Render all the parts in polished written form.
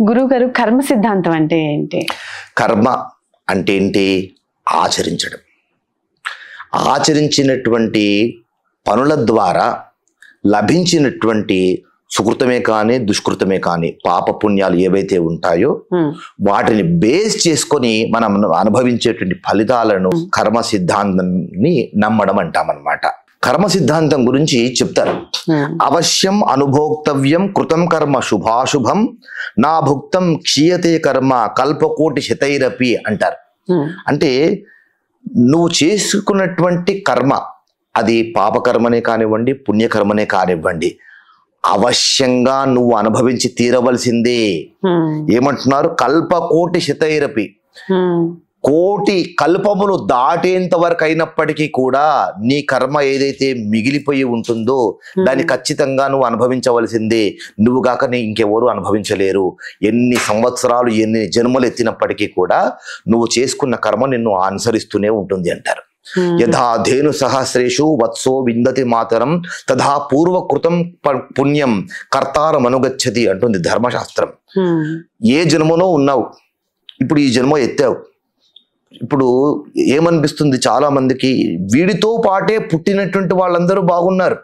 గురువు గారు, కర్మ సిద్ధాంతం అంటే ఏంటి? కర్మ అంటే ఏంటి? ఆచరించడం. ఆచరించినటువంటి పనుల ద్వారా లభించినటువంటి సుకృతమే కానీ దుష్కృతమే కానీ పాపపుణ్యాలు ఏవైతే ఉంటాయో వాటిని బేస్ చేసుకొని మనం అనుభవించేటువంటి ఫలితాలను కర్మ సిద్ధాంతాన్ని నమ్మడం అంటామన్నమాట. కర్మ సిద్ధాంతం గురించి చెప్తారు. అవశ్యం అనుభోక్తవ్యం కృతం కర్మ శుభాశుభం నా భుక్తం క్షీయతే కర్మ కల్పకోటి శతైరపి అంటారు. అంటే నువ్వు చేసుకున్నటువంటి కర్మ, అది పాపకర్మనే కానివ్వండి పుణ్యకర్మనే కానివ్వండి, అవశ్యంగా నువ్వు అనుభవించి తీరవలసిందే. ఏమంటున్నారు? కల్పకోటి శతైరపి, కోటి కల్పములు దాటేంత వరకు అయినప్పటికీ కూడా నీ కర్మ ఏదైతే మిగిలిపోయి ఉంటుందో దాన్ని ఖచ్చితంగా నువ్వు అనుభవించవలసిందే. నువ్వు కాక ఇంకెవరు అనుభవించలేరు. ఎన్ని సంవత్సరాలు ఎన్ని జన్మలు ఎత్తినప్పటికీ కూడా నువ్వు చేసుకున్న కర్మ నిన్ను అనుసరిస్తూనే ఉంటుంది అంటారు. యథా ధేను సహస్రేషు వత్సో విందతి మాతరం తథా పూర్వకృతం పుణ్యం కర్తారం అనుగచ్చతి అంటుంది ధర్మశాస్త్రం. ఏ జన్మనో ఉన్నావు, ఇప్పుడు ఈ జన్మ ఎత్తావు. ఇప్పుడు ఏమనిపిస్తుంది చాలా మందికి, వీడితో పాటే పుట్టినటువంటి వాళ్ళందరూ బాగున్నారు,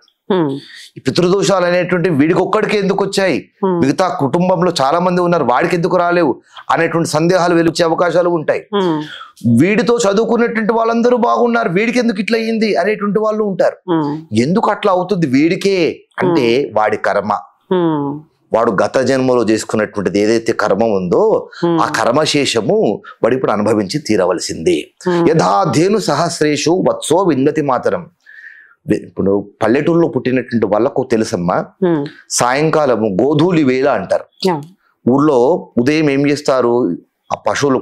పితృదోషాలు అనేటువంటి వీడికి ఒక్కడికి ఎందుకు వచ్చాయి, మిగతా కుటుంబంలో చాలా మంది ఉన్నారు వాడికి ఎందుకు రాలేవు అనేటువంటి సందేహాలు వెలుచే అవకాశాలు ఉంటాయి. వీడితో చదువుకున్నటువంటి వాళ్ళందరూ బాగున్నారు వీడికి ఎందుకు ఇట్లా అయ్యింది అనేటువంటి వాళ్ళు ఉంటారు. ఎందుకు అట్లా అవుతుంది వీడికే అంటే వాడి కర్మ, వాడు గత జన్మలో చేసుకున్నటువంటిది ఏదైతే కర్మ ఉందో ఆ కర్మశేషము వాడు ఇప్పుడు అనుభవించి తీరవలసింది. యథా ధేను సహస్రేషు వత్సో విందతి మాతరం. ఇప్పుడు పల్లెటూరులో పుట్టినటువంటి వాళ్ళకు తెలుసమ్మా, సాయంకాలము గోధూళి వేళ అంటారు. ఊర్లో ఉదయం ఏం చేస్తారు, ఆ పశువులు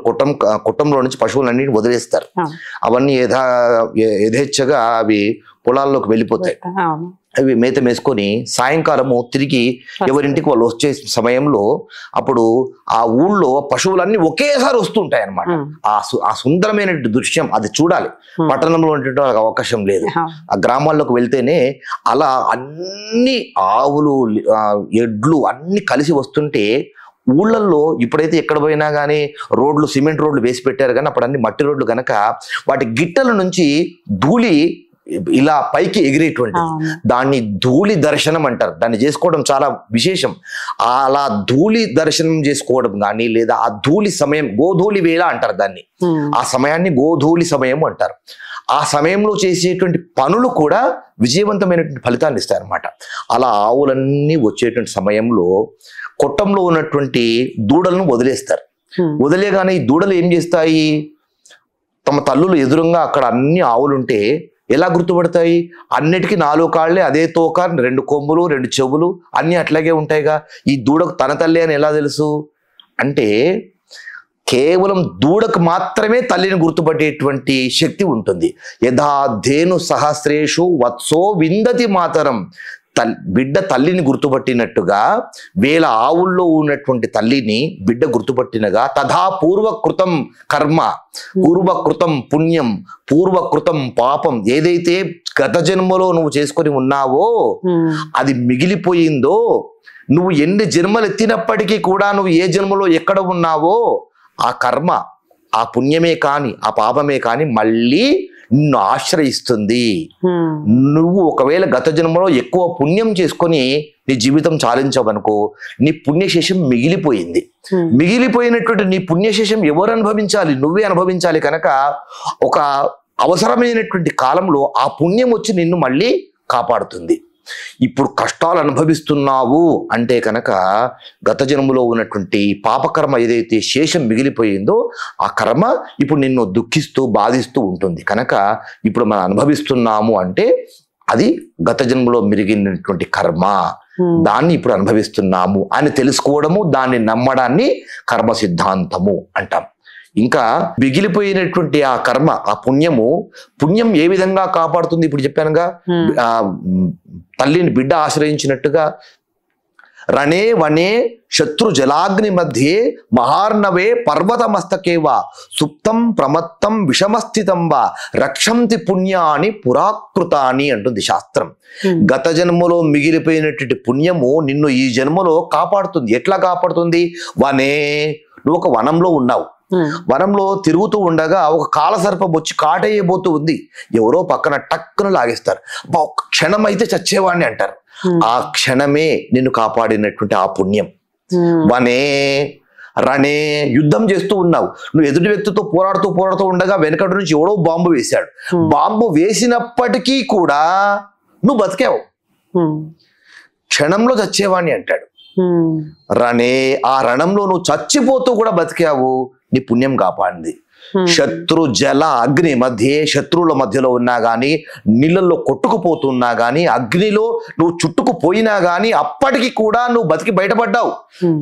కుట్టంలో నుంచి పశువులన్నిటిని వదిలేస్తారు. అవన్నీ యథేచ్ఛగా అవి పొలాల్లోకి వెళ్ళిపోతాయి. అవి మేత మేసుకొని సాయంకాలము తిరిగి ఎవరింటికి వాళ్ళు వచ్చే సమయంలో అప్పుడు ఆ ఊళ్ళో పశువులన్నీ ఒకేసారి వస్తుంటాయి అన్నమాట. ఆ సుందరమైన దృశ్యం అది చూడాలి. పట్టణంలో ఉండేటువంటి అవకాశం లేదు. ఆ గ్రామాల్లోకి వెళ్తేనే అలా అన్ని ఆవులు ఎడ్లు అన్ని కలిసి వస్తుంటే, ఊళ్ళల్లో ఇప్పుడైతే ఎక్కడ పోయినా కానీ రోడ్లు సిమెంట్ రోడ్లు వేసి పెట్టారు కానీ అప్పుడు అన్ని మట్టి రోడ్లు కనుక వాటి గిట్టల నుంచి ధూళి ఇలా పైకి ఎగిరేటువంటి దాన్ని ధూళి దర్శనం అంటారు. దాన్ని చేసుకోవడం చాలా విశేషం. అలా ధూళి దర్శనం చేసుకోవడం కానీ లేదా ఆ ధూళి సమయం గోధూళి వేళ అంటారు దాన్ని. ఆ సమయాన్ని గోధూళి సమయం అంటారు. ఆ సమయంలో చేసేటువంటి పనులు కూడా విజయవంతమైనటువంటి ఫలితాన్ని ఇస్తాయి అన్నమాట. అలా ఆవులన్నీ వచ్చేటువంటి సమయంలో కొట్టంలో ఉన్నటువంటి దూడలను వదిలేస్తారు. వదిలేగానే ఈ దూడలు ఏం చేస్తాయి, తమ తల్లులు ఎదురుగా అక్కడ అన్ని ఆవులుంటే ఎలా గుర్తుపడతాయి? అన్నిటికీ 4 కాళ్ళే, అదే తోక, 2 కొమ్ములు 2 చెవులు అన్ని అట్లాగే ఉంటాయిగా. ఈ దూడకు తన తల్లి అని ఎలా తెలుసు అంటే కేవలం దూడకు మాత్రమే తల్లిని గుర్తుపట్టేటువంటి శక్తి ఉంటుంది. యథా ధేను సహస్రేషు వత్సో విందతి మాతరం. బిడ్డ తల్లిని గుర్తుపట్టినట్టుగా వేల ఆవుల్లో ఉన్నటువంటి తల్లిని బిడ్డ గుర్తుపట్టినగా తథా పూర్వకృతం కర్మ పూర్వకృతం పుణ్యం పూర్వకృతం పాపం ఏదైతే గత జన్మలో నువ్వు చేసుకొని ఉన్నావో అది మిగిలిపోయిందో, నువ్వు ఎన్ని జన్మలు ఎత్తినప్పటికీ కూడా నువ్వు ఏ జన్మలో ఎక్కడ ఉన్నావో ఆ కర్మ, ఆ పుణ్యమే కాని ఆ పాపమే కాని మళ్ళీ నిన్ను ఆశ్రయిస్తుంది. నువ్వు ఒకవేళ గత జన్మలో ఎక్కువ పుణ్యం చేసుకొని నీ జీవితం చాలించవనుకో, నీ పుణ్యశేషం మిగిలిపోయింది. మిగిలిపోయినటువంటి నీ పుణ్యశేషం ఎవరు అనుభవించాలి? నువ్వే అనుభవించాలి. కనుక ఒక అవసరమైనటువంటి కాలంలో ఆ పుణ్యం వచ్చి నిన్ను మళ్ళీ కాపాడుతుంది. ఇప్పుడు కష్టాలు అనుభవిస్తున్నావు అంటే కనుక గత జన్మలో ఉన్నటువంటి పాపకర్మ ఏదైతే శేషం మిగిలిపోయిందో ఆ కర్మ ఇప్పుడు నిన్ను దుఃఖిస్తూ బాధిస్తూ ఉంటుంది. కనుక ఇప్పుడు మనం అనుభవిస్తున్నాము అంటే అది గత జన్మలో మిగిలినటువంటి కర్మ, దాన్ని ఇప్పుడు అనుభవిస్తున్నాము అని తెలుసుకోవడము, దాన్ని నమ్మడాన్ని కర్మ సిద్ధాంతము అంటాం. ఇంకా మిగిలిపోయినటువంటి ఆ కర్మ, ఆ పుణ్యం ఏ విధంగా కాపాడుతుంది? ఇప్పుడు చెప్పానుగా, తల్లిని బిడ్డ ఆశ్రయించినట్టుగా రణే వనే శత్రు జలాగ్ని మధ్యే మహార్ణవే పర్వత మస్తకే వా సుప్తం ప్రమత్తం విషమస్థితం వా రక్షంతి పుణ్యాని పురాకృతాని అంటుంది శాస్త్రం. గత జన్మలో మిగిలిపోయినటువంటి పుణ్యము నిన్ను ఈ జన్మలో కాపాడుతుంది. ఎట్లా కాపాడుతుంది? వనే, నువ్వు ఒక వనంలో ఉన్నావు, వనంలో తిరుగుతూ ఉండగా ఒక కాలసర్పం వచ్చి కాటేయబోతూ ఉంది. ఎవరో పక్కన టక్కున లాగేస్తారు. ఒక్క క్షణం అయితే చచ్చేవాడిని అంటారు. ఆ క్షణమే నిన్ను కాపాడినటువంటి ఆ పుణ్యం. వనే రణే, యుద్ధం చేస్తూ ఉన్నావు, నువ్వు ఎదుటి వ్యక్తితో పోరాడుతూ ఉండగా వెనకటి నుంచి ఎవడో బాంబు వేశాడు. బాంబు వేసినప్పటికీ కూడా నువ్వు బతికావు, క్షణంలో చచ్చేవాణ్ణి అంటాడు. రణే, ఆ రణంలో నువ్వు చచ్చిపోతూ కూడా బతికావు, నీ పుణ్యం కాపాడింది. శత్రు జల అగ్ని మధ్య, శత్రువుల మధ్యలో ఉన్నా గానీ, నీళ్ళల్లో కొట్టుకుపోతున్నా గానీ, అగ్నిలో నువ్వు చుట్టుకుపోయినా గానీ అప్పటికి కూడా నువ్వు బతికి బయటపడ్డావు.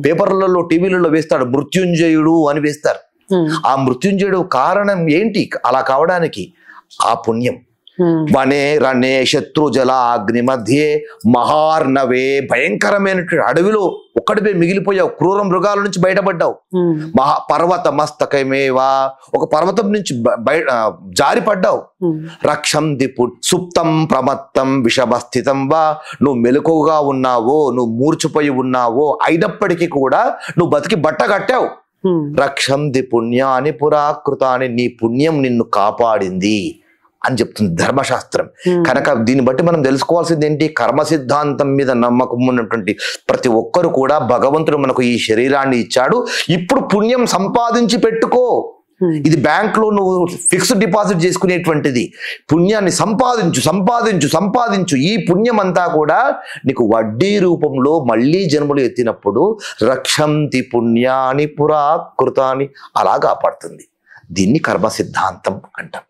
పేపర్లలో టీవీలలో వేస్తాడు మృత్యుంజయుడు అని వేస్తారు. ఆ మృత్యుంజయుడు కారణం ఏంటి అలా కావడానికి? ఆ పుణ్యం. వనే రణే శత్రు జల అగ్ని మధ్యే మహార్ణవే, భయంకరమైనటువంటి అడవిలో ఒక్కడిపై మిగిలిపోయావు, క్రూర మృగాల నుంచి బయటపడ్డావు. పర్వత మస్తకమేవా, ఒక పర్వతం నుంచి జారిపడ్డావు. రక్షం దిపు సుప్తం ప్రమత్తం విషమస్థితం వా, నువ్వు మెలకువగా ఉన్నావో, నువ్వు మూర్చిపోయి ఉన్నావో అయినప్పటికీ కూడా నువ్వు బతికి బట్ట కట్టావు. రక్షం ది పుణ్యాని పురాకృతాని, నీ పుణ్యం నిన్ను కాపాడింది అని చెప్తుంది ధర్మశాస్త్రం. కనుక దీన్ని బట్టి మనం తెలుసుకోవాల్సింది ఏంటి? కర్మ సిద్ధాంతం మీద నమ్మకం ఉన్నటువంటి ప్రతి ఒక్కరు కూడా భగవంతుడు మనకు ఈ శరీరాన్ని ఇచ్చాడు, ఇప్పుడు పుణ్యం సంపాదించి పెట్టుకో. ఇది బ్యాంక్ లో నువ్వు ఫిక్స్డ్ డిపాజిట్ చేసుకునేటువంటిది. పుణ్యాన్ని సంపాదించు సంపాదించు సంపాదించు. ఈ పుణ్యం అంతా కూడా నీకు వడ్డీ రూపంలో మళ్ళీ జన్మలు ఎత్తినప్పుడు రక్షంతి పుణ్యాని పురాకృతాని, అలా కాపాడుతుంది. దీన్ని కర్మ సిద్ధాంతం అంటాం.